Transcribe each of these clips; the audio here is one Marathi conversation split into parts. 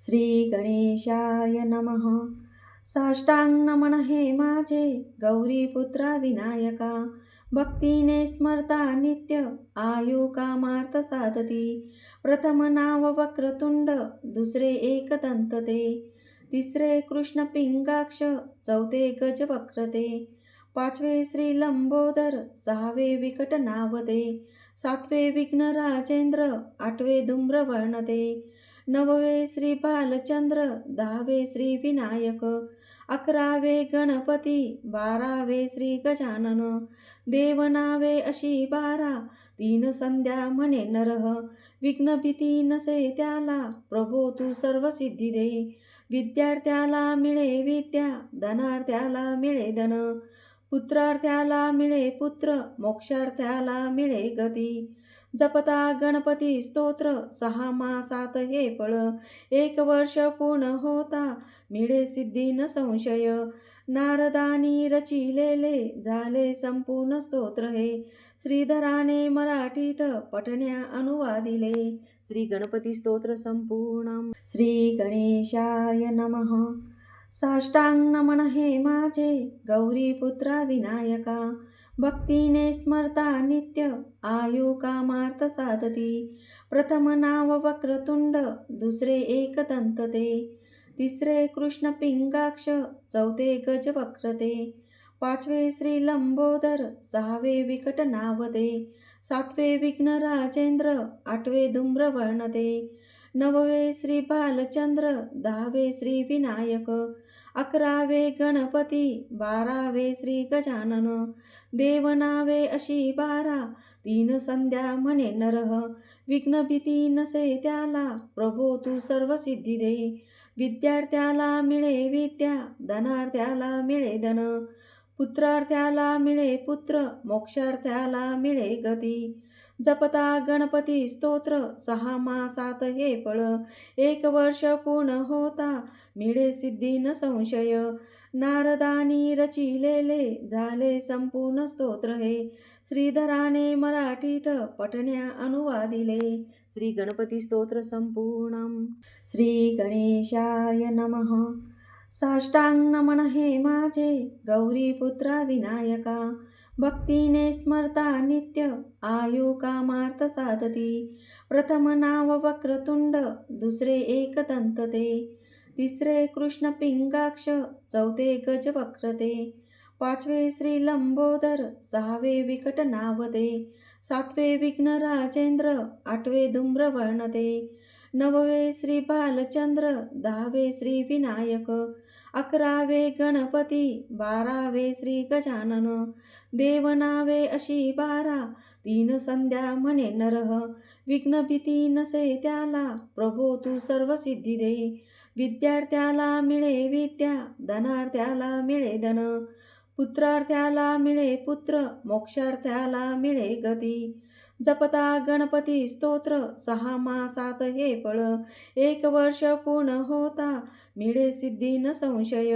श्री गणेशाय नमः. साष्टांग नमन हे माझे गौरीपुत्रा विनायका. भक्तीने स्मरता नित्य आयु कामार्थ साधती. प्रथम नाव वक्रतुंड, दुसरे एकदंत ते, तिसरे कृष्ण पिंगाक्ष, चौथे गज वक्रते, पाचवे श्री लंबोदर, सहावे विकट नावते, सातवे विघ्न राजेंद्र, आठवे धूम्रवर्णते, नववे श्री बालचंद्र, दहावे श्री विनायक, अकरावे गणपती, बारावे श्री गजानन. देवनावे अशी बारा, तीन संध्या म्हणे नरह. विघ्न भीती नसे त्याला, प्रभो तू सर्व सिद्धी दे. विद्यार्थ्याला मिळे विद्या, धनार्थ्याला मिळे धन, पुत्रार्थ्याला मिळे पुत्र, मोक्षार्थ्याला मिळे गती. जपता गणपती स्तोत्र, 6 मासात हे फळ. 1 वर्ष पूर्ण होता, मिळे सिद्धी न संशय. नारदानी रचिलेले, झाले संपूर्ण स्तोत्र हे. श्रीधराने मराठीत पठण्या अनुवादिले. श्री गणपती स्तोत्र संपूर्णम. श्री गणेशाय नमः. साष्टांग नमन हे माझे गौरीपुत्रा विनायका. भक्तीने स्मरता नित्य आयु कामार्थ साधती. प्रथम नाव वक्रतुंड, दुसरे एकदंत ते, तिसरे कृष्ण पिंगाक्ष, चौथे गज वक्रते, पाचवे श्री लंबोदर, सहावे विकट नावते, सातवे विघ्न राजेंद्र, आठवे धूम्रवर्णते, नववे श्री बालचंद्र, दहावे श्री विनायक, अकरावे गणपती, बारावे श्री गजानन. देवनावे अशी बारा, तीन संध्या म्हणे नरह. विघ्न भीती नसे त्याला, प्रभो तू सर्व सिद्धी दे. विद्यार्थ्याला मिळे विद्या, धनार्थ्याला मिळे धन, पुत्रार्थ्याला मिळे पुत्र, मोक्षार्थ्याला मिळे गती. जपता गणपती स्तोत्र, 6 मासात हे फळ. 1 वर्ष पूर्ण होता, मिळे सिद्धी न संशय. नारदानी रचिलेले, झाले संपूर्ण स्तोत्र हे. श्रीधराने मराठीत पठण्या अनुवादिले. श्री गणपती स्तोत्र संपूर्णम. श्री गणेशाय नमः. साष्टांग नमन हे माझे गौरीपुत्रा विनायका. भक्तीने स्मरता नित्य आयु कामार्थ साधती. प्रथम नाव वक्रतुंड, दुसरे एकदंत ते, तिसरे कृष्ण पिंगाक्ष, चौथे गज वक्रते, पाचवे श्री लंबोदर, सहावे विकट नावते, सातवे विघ्न राजेंद्र, आठवे धूम्रवर्णते, नववे श्री बालचंद्र, दहावे श्री विनायक, अकरावे गणपती, बारावे श्री गजानन. देवनावे अशी बारा, तीन संध्या म्हणे नरह. विघ्न भीती नसे त्याला, प्रभो तू सर्व सिद्धी दे. विद्यार्थ्याला मिळे विद्या, धनार्थ्याला मिळे धन, पुत्रार्थ्याला मिळे पुत्र, मोक्षार्थ्याला मिळे गती. जपता गणपती स्तोत्र, 6 मासात हे फळ. 1 वर्ष पूर्ण होता, मिळे सिद्धी न संशय.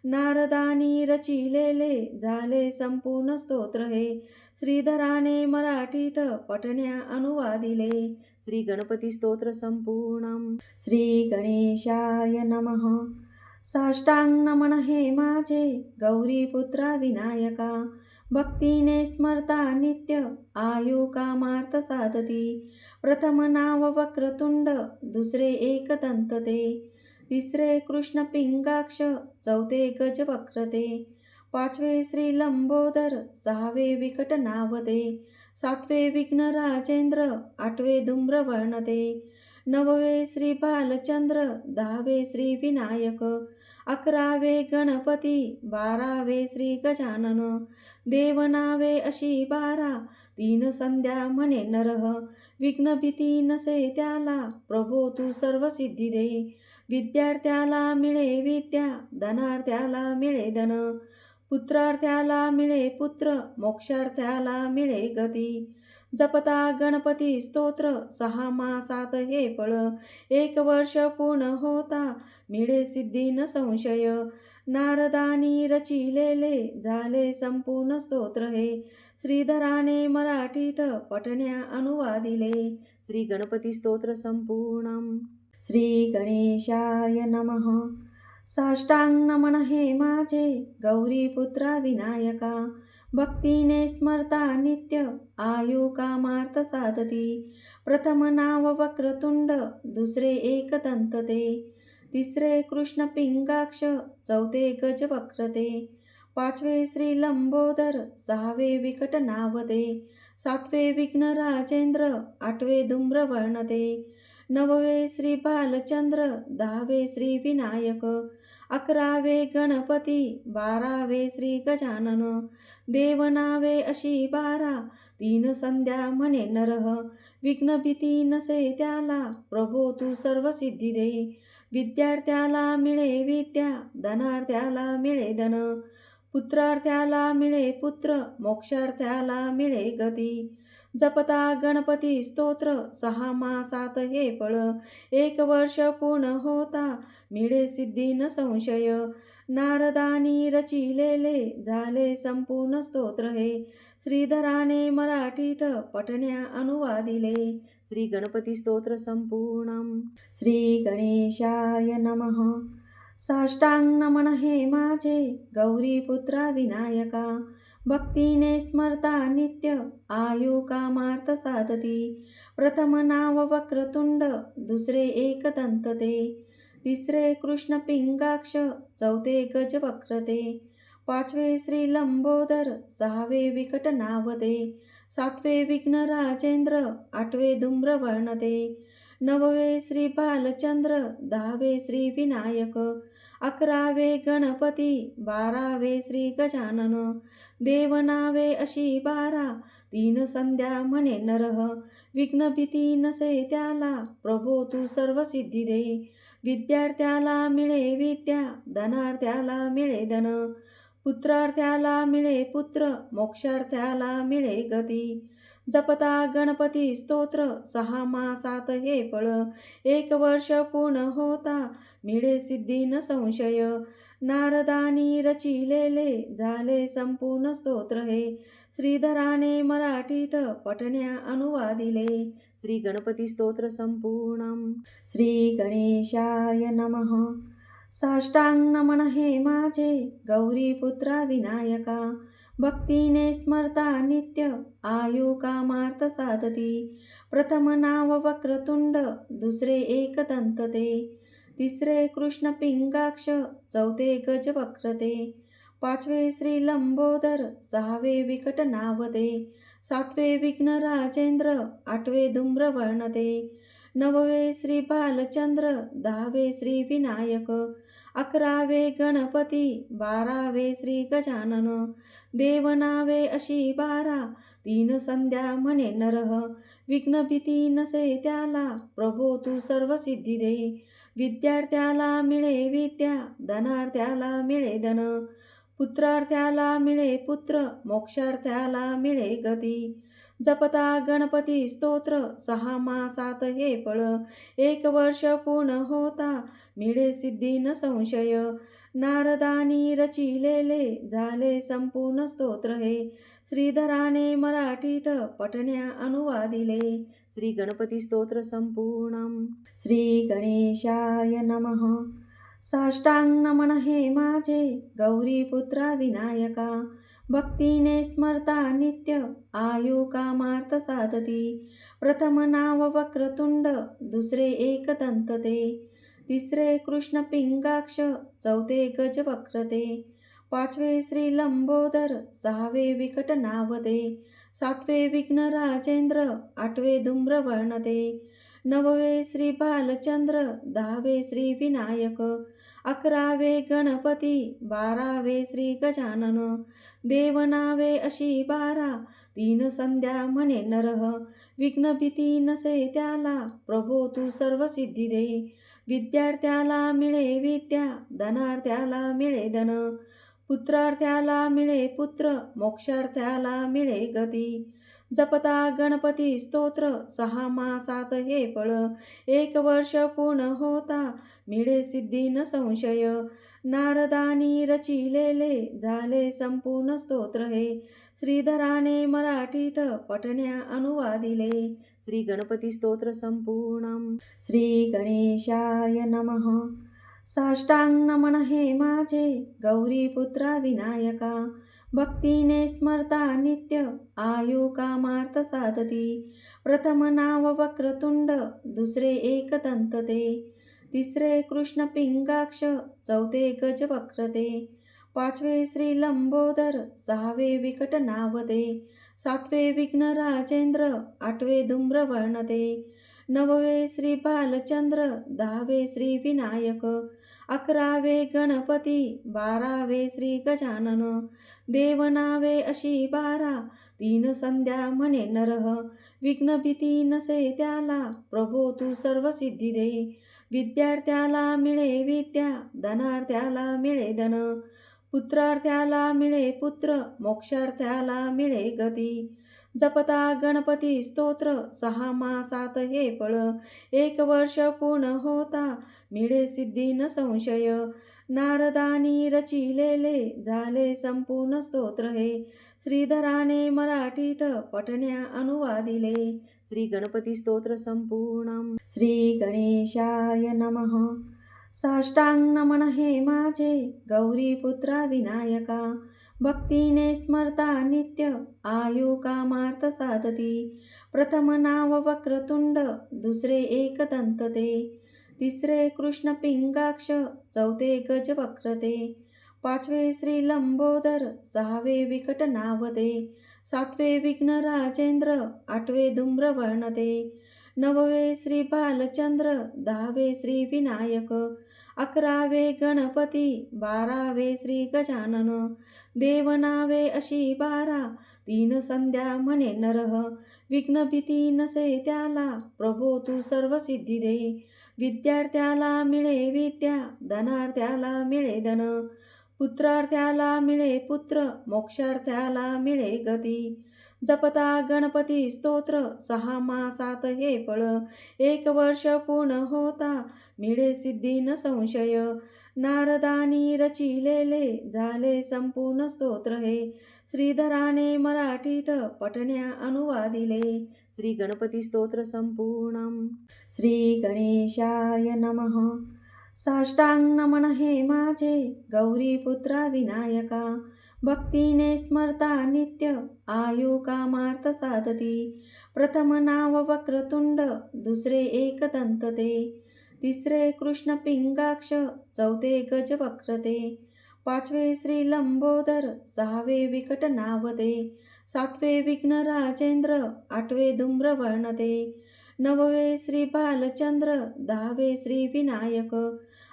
नारदानी रचिलेले, झाले संपूर्ण स्तोत्र हे. श्रीधराने मराठीत पठण्या अनुवादिले. श्री गणपती स्तोत्र संपूर्णम. श्री गणेशाय नमः. साष्टांग नमन हे माझे गौरीपुत्रा विनायका. भक्तीने स्मरता नित्य आयु कामार्थ साधती. प्रथम नाव वक्रतुंड, दुसरे एकदंत ते, तिसरे कृष्ण पिंगाक्ष, चौथे गज वक्रते, पाचवे श्री लंबोदर, सहावे विकट नावते, सातवे विघ्न राजेंद्र, आठवे धूम्रवर्णते, नववे श्री बालचंद्र, दहावे श्री विनायक, अकरावे गणपती, बारावे श्री गजानन. देवनावे अशी बारा, तीन संध्या म्हणे नरह. विघ्न भीती नसे त्याला, प्रभो तू सर्व सिद्धी दे. विद्यार्थ्याला मिळे विद्या, धनार्थ्याला मिळे धन, पुत्रार्थ्याला मिळे पुत्र, मोक्षार्थ्याला मिळे गती. जपता गणपती स्तोत्र, 6 मासात हे फळ. 1 वर्ष पूर्ण होता, मिळे सिद्धी न संशय. नारदानी रचिलेले, झाले संपूर्ण स्तोत्र हे. श्रीधराने मराठीत पठण्या अनुवादिले. श्री गणपती स्तोत्र संपूर्णम. श्री गणेशाय नमः. साष्टांग नमन हे माझे गौरीपुत्रा विनायका. भक्तीने स्मरता नित्य आयु कामार्थ साधती. प्रथम नाव वक्रतुंड, दुसरे एकदंत ते, तिसरे कृष्ण पिंगाक्ष, चौथे गजवक्रते, पाचवे श्री लंबोदर, सहावे विकट नावते, सातवे विघ्न राजेंद्र, आठवे धूम्रवर्णते, नववे श्री बालचंद्र, दहावे श्री विनायक, अकरावे गणपती, बारावे श्री गजानन, देवनावे अशी बारा, तीन संध्या म्हणे नरह. विघ्न भीती नसे त्याला, प्रभो तू सर्व सिद्धी दे. विद्यार्थ्याला मिळे विद्या, धनार्थ्याला मिळे धन, पुत्रार्थ्याला मिळे पुत्र, मोक्षार्थ्याला मिळे गती. जपता गणपती स्तोत्र, 6 मासात हे फळ, 1 वर्ष पूर्ण होता मिळे सिद्धी न संशय. नारदानी रचिलेले झाले संपूर्ण स्तोत्र हे, श्रीधराने मराठीत पठण्या अनुवादिले. श्री गणपती स्तोत्र संपूर्णम. श्री गणेशाय नमः. साष्टांग नमन हे माझे गौरीपुत्रा विनायका. भक्तीने स्मरता नित्य आयु कामार्थ साधती. प्रथम नाव वक्रतुंड, दुसरे एकदंत ते, तिसरे कृष्ण पिंगाक्ष, चौथे गजवक्रते, पाचवे श्री लंबोदर, सहावे विकट नावते, सातवे विघ्न राजेंद्र, आठवे धूम्रवर्णते, नववे श्री बालचंद्र, दहावे श्री विनायक, अकरावे गणपती, बारावे श्री गजानन, देवनावे अशी बारा, तीन संध्या म्हणे नरह. विघ्न भीती नसे त्याला, प्रभो तू सर्व सिद्धी दे. विद्यार्थ्याला मिळे विद्या, धनार्थ्याला मिळे धन, पुत्रार्थ्याला मिळे पुत्र, मोक्षार्थ्याला मिळे गती. जपता गणपती स्तोत्र, 6 मासात हे फळ, 1 वर्ष पूर्ण होता मिळे सिद्धी न संशय. नारदानी रचिलेले झाले संपूर्ण स्तोत्र हे, श्रीधराने मराठीत पठण्या अनुवादिले. श्री गणपती स्तोत्र संपूर्णम. श्री गणेशाय नमः. साष्टांग नमन हे माझे गौरीपुत्रा विनायका. भक्तीने स्मरता नित्य आयु कामार्थ साधती. प्रथम नाव वक्रतुंड, दुसरे एकदंत ते, तिसरे कृष्ण पिंगाक्ष, चौथे गजवक्रते, पाचवे श्री लंबोदर, सहावे विकट नावते, सातवे विघ्न राजेंद्र, आठवे धूम्रवर्णते, नववे श्री बालचंद्र, दहावे श्री विनायक, अकरावे गणपती, बारावे श्री गजानन, देवनावे अशी बारा, तीन संध्या म्हणे नरह. विघ्न भीती नसे त्याला, प्रभो तू सर्व सिद्धी दे. विद्यार्थ्याला मिळे विद्या, धनार्थ्याला मिळे धन, पुत्रार्थ्याला मिळे पुत्र, मोक्षार्थ्याला मिळे गती. जपता गणपती स्तोत्र, 6 मासात हे फळ, 1 वर्ष पूर्ण होता मिळे सिद्धी न संशय. नारदानी रचिलेले झाले संपूर्ण स्तोत्र हे, श्रीधराने मराठीत पठण्या अनुवादिले. श्री गणपती स्तोत्र संपूर्णम. श्री गणेशाय नमः. साष्टांग नमन हे माझे गौरीपुत्रा विनायका. भक्तीने स्मरता नित्य आयु कामार्थ साधती. प्रथम नाव वक्रतुंड, दुसरे एकदंत ते, तिसरे कृष्ण पिंगाक्ष, चौथे गजवक्रते, पाचवे श्री लंबोदर, सहावे विकट नावते, सातवे विघ्न राजेंद्र, आठवे धूम्रवर्णते, नववे श्री बालचंद्र, दहावे श्री विनायक, अकरावे गणपती, बारावे श्री गजानन, देवनावे अशी बारा, तीन संध्या म्हणे नरह. विघ्न भीती नसे त्याला, प्रभो तू सर्व सिद्धी दे. विद्यार्थ्याला मिळे विद्या, धनार्थ्याला मिळे धन, पुत्रार्थ्याला मिळे पुत्र, मोक्षार्थ्याला मिळे गती. जपता गणपती स्तोत्र 6 मासात हे फळ. 1 वर्ष पूर्ण होता मिळे सिद्धी न संशय. नारदानी रचिलेले झाले संपूर्ण स्तोत्र हे. श्रीधराने मराठीत पठण्या अनुवादिले. श्री गणपती स्तोत्र संपूर्णम. श्री गणेशाय नमः. साष्टांग नमन हे माझे गौरीपुत्रा विनायका. भक्तीने स्मरता नित्य आयु कामार्थ साधती. प्रथम नाव वक्रतुंड दुसरे एकदंत ते. तिसरे कृष्ण पिंगाक्ष चौथे गजवक्र ते. पाचवे श्री लंबोदर सहावे विकट नाव ते. सातवे विघ्न राजेंद्र आठवे धूम्रवर्ण ते. नववे श्री बालचंद्र दहावे श्री विनायक. 11वे गणपती 12वे श्री गजानन. देवनावे अशी 12 तीन संध्या म्हणे नरह. विघ्न भीती नसे त्याला प्रभो तू सर्व सिद्धी दे. विद्यार्थ्याला मिळे विद्या धनार्थ्याला मिळे धन. पुत्रार्थ्याला मिळे पुत्र मोक्षार्थ्याला मिळे गती. जपता गणपती स्तोत्र 6 मासात हे फळ. 1 वर्ष पूर्ण होता मिळे सिद्धी न संशय. नारदानी रचिलेले झाले संपूर्ण स्तोत्र हे. श्रीधराने मराठीत पठण्या अनुवादिले. श्री गणपती स्तोत्र संपूर्णम. श्री गणेशाय नमः. साष्टांग नमन हे माझे गौरीपुत्रा विनायका. भक्तीने स्मरता नित्य आयु कामार्थ साधती. प्रथम नाव वक्रतुंड दुसरे एकदंत ते. तिसरे कृष्ण पिंगाक्ष चौथे गजवक्र ते. पाचवे श्री लंबोदर सहावे विकट नाव ते. सातवे विघ्न राजेंद्र आठवे धूम्रवर्ण ते. नववे श्री बालचंद्र दहावे श्री विनायक. 11वे गणपती 12वे श्री गजानन. देवनावे अशी 12 तीन संध्या म्हणे नरह. विघ्न भीती नसे त्याला प्रभो तू सर्व सिद्धी दे. विद्यार्थ्याला मिळे विद्या धनार्थ्याला मिळे धन. पुत्रार्थ्याला मिळे पुत्र मोक्षार्थ्याला मिळे गती. जपता गणपती स्तोत्र 6 मासात हे फळ. 1 वर्ष पूर्ण होता मिळे सिद्धी न संशय. नारदानी रचिलेले झाले संपूर्ण स्तोत्र हे. श्रीधराने मराठीत पठण्या अनुवादिले. श्री गणपती स्तोत्र संपूर्णम. श्री गणेशाय नमः. साष्टांग नमन हे माझे गौरीपुत्रा विनायका. भक्तीने स्मरता नित्य आयु कामार्थ साधती. प्रथम नाव वक्रतुंड दुसरे एकदंत ते. तिसरे कृष्ण पिंगाक्ष चौथे गजवक्र ते. पाचवे श्री लंबोदर सहावे विकट नाव ते. सातवे विघ्न राजेंद्र आठवे धूम्रवर्ण ते. नववे श्री बालचंद्र दहावे श्री विनायक.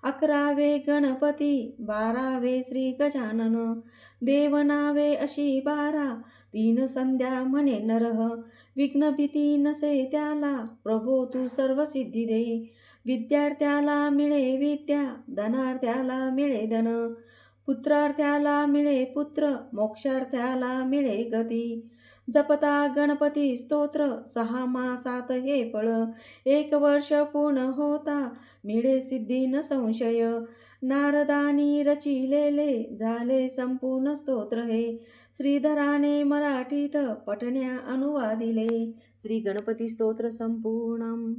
11वे गणपती 12वे श्री गजानन. देवनावे अशी 12 तीन संध्या म्हणे नरह. विघ्न भीती नसे त्याला प्रभो तू सर्व सिद्धी दे. विद्यार्थ्याला मिळे विद्या धनार्थ्याला मिळे धन. पुत्रार्थ्याला मिळे पुत्र मोक्षार्थ्याला मिळे गती. जपता गणपती स्तोत्र 6 मासात हे फळ. 1 वर्ष पूर्ण होता मिळे सिद्धी न संशय. नारदानी रचिलेले झाले संपूर्ण स्तोत्र हे. श्रीधराने मराठीत पठण्या अनुवादिले. श्री गणपती स्तोत्र संपूर्णम.